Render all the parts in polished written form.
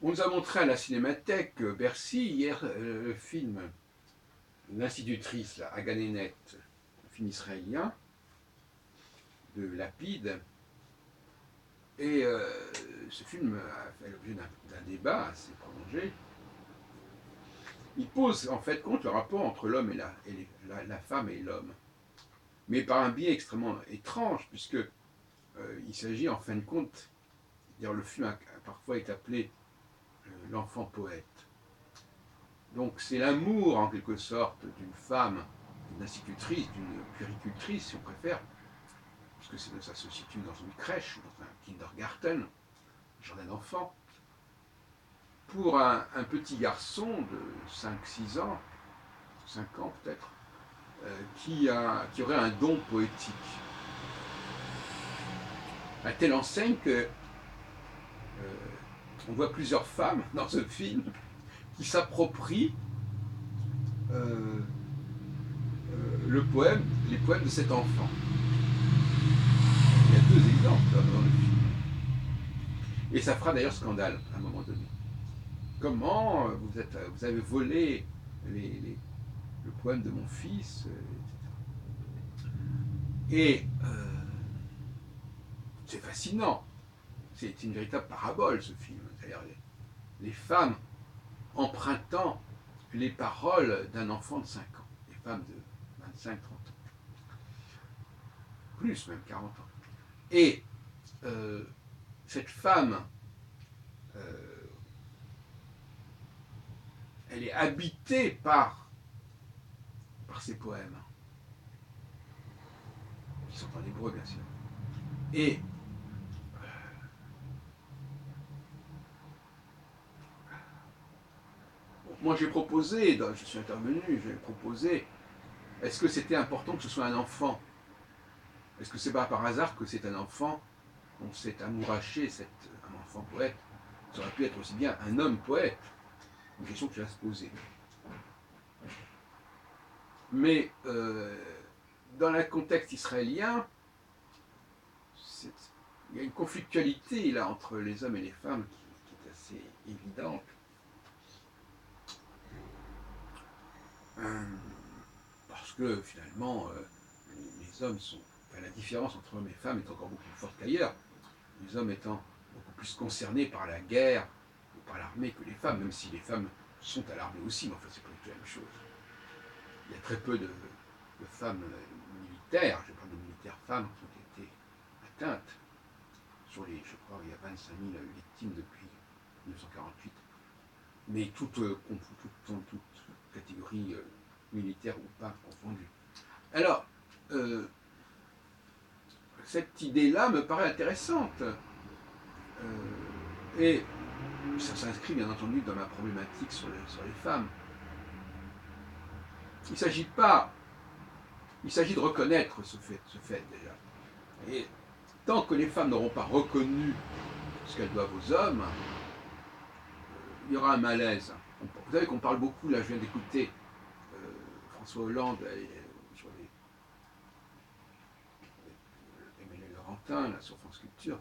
On nous a montré à la Cinémathèque Bercy hier le film L'institutrice, là, Aganénet, un film israélien de Lapide. Et ce film a fait l'objet d'un débat assez prolongé. Il pose en fait compte le rapport entre l'homme et la femme et l'homme, mais par un biais extrêmement étrange, puisque il s'agit en fin de compte, dire le film a parfois été appelé l'enfant poète. Donc c'est l'amour en quelque sorte d'une femme, d'une institutrice, d'une puéricultrice si on préfère, parce que ça se situe dans une crèche, dans un kindergarten, un jardin d'enfants, pour un petit garçon de 5-6 ans, 5 ans peut-être, qui aurait un don poétique. À telle enseigne que on voit plusieurs femmes dans ce film qui s'approprient euh, les poèmes de cet enfant. Il y a deux exemples dans le film. Et ça fera d'ailleurs scandale à un moment donné. Comment vous avez volé le poème de mon fils, etc. Et c'est fascinant. C'est une véritable parabole ce film. C'est-à-dire les femmes empruntant les paroles d'un enfant de 5 ans, les femmes de 25-30 ans, plus même 40 ans. Et cette femme, euh, elle est habitée par ces poèmes, qui sont en hébreu bien sûr. Et moi j'ai proposé, je suis intervenu, j'ai proposé, est-ce que c'était important que ce soit un enfant? Est-ce que c'est pas par hasard que c'est un enfant dont s'est amouraché un enfant poète? Ça aurait pu être aussi bien un homme poète. Une question que je vais se poser. Mais dans le contexte israélien, il y a une conflictualité là entre les hommes et les femmes qui est assez évidente. Euh, Parce que finalement, les hommes sont. Enfin, la différence entre hommes et femmes est encore beaucoup plus forte qu'ailleurs. Les hommes étant beaucoup plus concernés par la guerre ou par l'armée que les femmes, même si les femmes sont à l'armée aussi, mais enfin, c'est pas du tout la même chose. Il y a très peu de femmes militaires, je parle de militaires femmes, qui ont été atteintes. Je crois, il y a 25 000 victimes depuis 1948. Mais toute catégorie militaire ou pas confondue. Alors, cette idée-là me paraît intéressante. Et ça s'inscrit bien entendu dans ma problématique sur les femmes. Il s'agit pas, il s'agit de reconnaître ce fait déjà. Et tant que les femmes n'auront pas reconnu ce qu'elles doivent aux hommes, il y aura un malaise. Vous savez qu'on parle beaucoup, là je viens d'écouter François Hollande sur Emmanuel Laurentin, là, sur France Culture,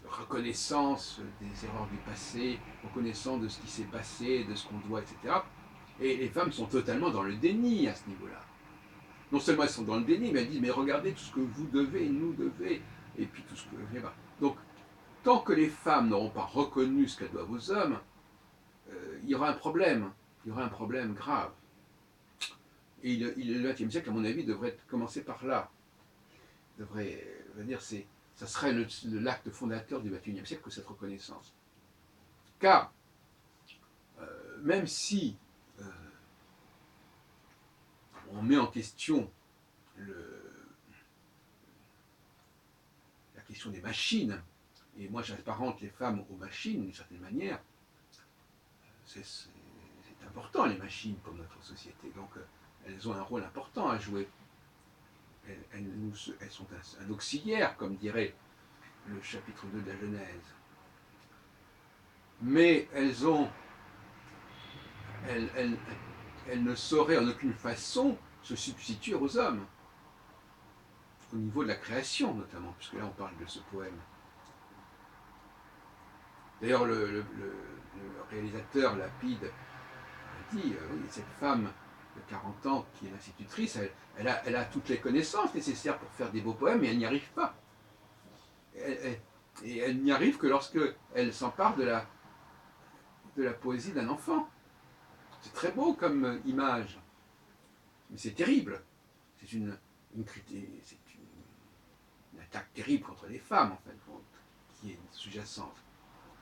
reconnaissance des erreurs du passé, reconnaissance de ce qui s'est passé, de ce qu'on doit, etc. Et les femmes sont totalement dans le déni à ce niveau-là. Non seulement elles sont dans le déni, mais elles disent mais regardez tout ce que vous devez, nous devez, et puis tout ce que. Donc, tant que les femmes n'auront pas reconnu ce qu'elles doivent aux hommes, il y aura un problème. Il y aura un problème grave. Et le XXe siècle, à mon avis, devrait commencer par là. Ça serait l'acte fondateur du XXIe siècle que cette reconnaissance. Car, même si on met en question la question des machines, et moi j'apparente les femmes aux machines d'une certaine manière, c'est important les machines pour notre société. Donc elles ont un rôle important à jouer. Elles sont un auxiliaire, comme dirait le chapitre 2 de la Genèse. Mais elles ne sauraient en aucune façon se substituer aux hommes, au niveau de la création notamment, puisque là on parle de ce poème. D'ailleurs, le réalisateur Lapide a dit, oui, cette femme de 40 ans qui est l'institutrice, elle a toutes les connaissances nécessaires pour faire des beaux poèmes, mais elle n'y arrive pas. Et elle n'y arrive que lorsque elle s'empare de la poésie d'un enfant. C'est très beau comme image, mais c'est terrible. C'est une attaque terrible contre les femmes, en fait, qui est sous-jacente,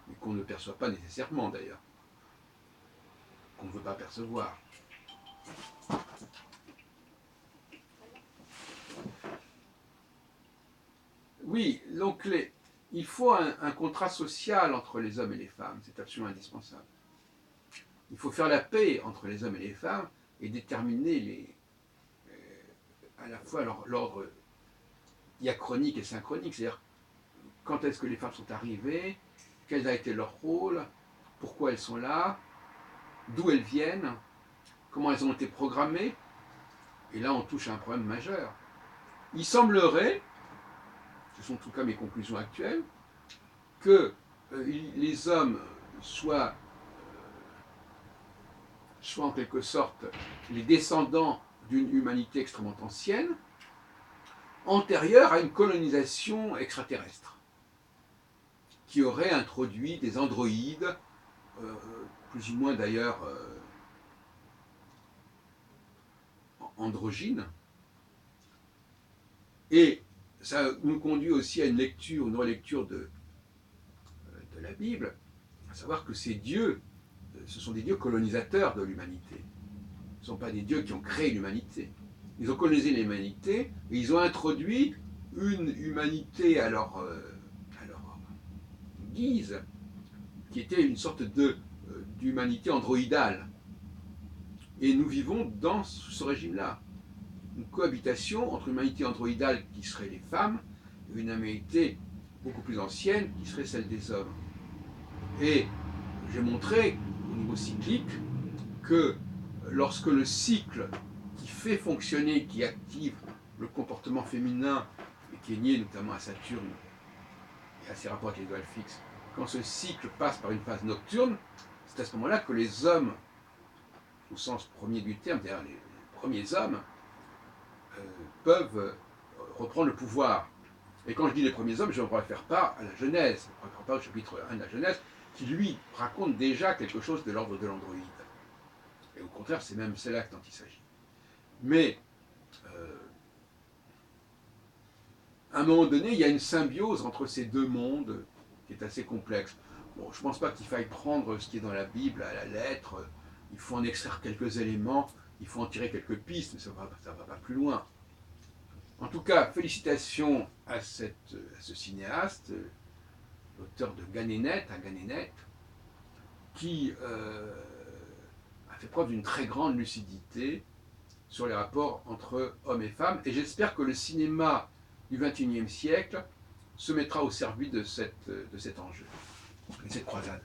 mais qu'on ne perçoit pas nécessairement d'ailleurs, qu'on ne veut pas percevoir. Oui, donc il faut un contrat social entre les hommes et les femmes, c'est absolument indispensable. Il faut faire la paix entre les hommes et les femmes et déterminer à la fois l'ordre diachronique et synchronique, c'est-à-dire quand est-ce que les femmes sont arrivées, quel a été leur rôle, pourquoi elles sont là, d'où elles viennent, comment elles ont été programmées. Et là, on touche à un problème majeur. Il semblerait, ce sont en tout cas mes conclusions actuelles, que les hommes soient en quelque sorte les descendants d'une humanité extrêmement ancienne, antérieure à une colonisation extraterrestre, qui aurait introduit des androïdes, plus ou moins d'ailleurs androgynes. Et ça nous conduit aussi à une relecture de la Bible, à savoir que ces dieux, ce sont des dieux colonisateurs de l'humanité. Ce ne sont pas des dieux qui ont créé l'humanité. Ils ont colonisé l'humanité et ils ont introduit une humanité à leur guise, qui était une sorte d'humanité androïdale. Et nous vivons dans ce régime-là. Une cohabitation entre une humanité androïdale qui serait les femmes et une humanité beaucoup plus ancienne qui serait celle des hommes. Et j'ai montré au niveau cyclique que lorsque le cycle qui fait fonctionner, qui active le comportement féminin et qui est lié notamment à Saturne et à ses rapports avec les étoiles fixes, quand ce cycle passe par une phase nocturne, c'est à ce moment-là que les hommes, au sens premier du terme, c'est-à-dire les premiers hommes, peuvent reprendre le pouvoir. Et quand je dis les premiers hommes, je ne faire part à la Genèse, je ne faire part au chapitre 1 de la Genèse, qui lui raconte déjà quelque chose de l'ordre de l'androïde. Et au contraire, c'est même là dont il s'agit. Mais, à un moment donné, il y a une symbiose entre ces deux mondes qui est assez complexe. Bon, je ne pense pas qu'il faille prendre ce qui est dans la Bible à la lettre, il faut en extraire quelques éléments, il faut en tirer quelques pistes, mais ça ne va pas plus loin. En tout cas, félicitations à ce cinéaste, l'auteur de Ganénet, qui a fait preuve d'une très grande lucidité sur les rapports entre hommes et femmes. Et j'espère que le cinéma du XXIe siècle se mettra au service de cet enjeu, de cette croisade.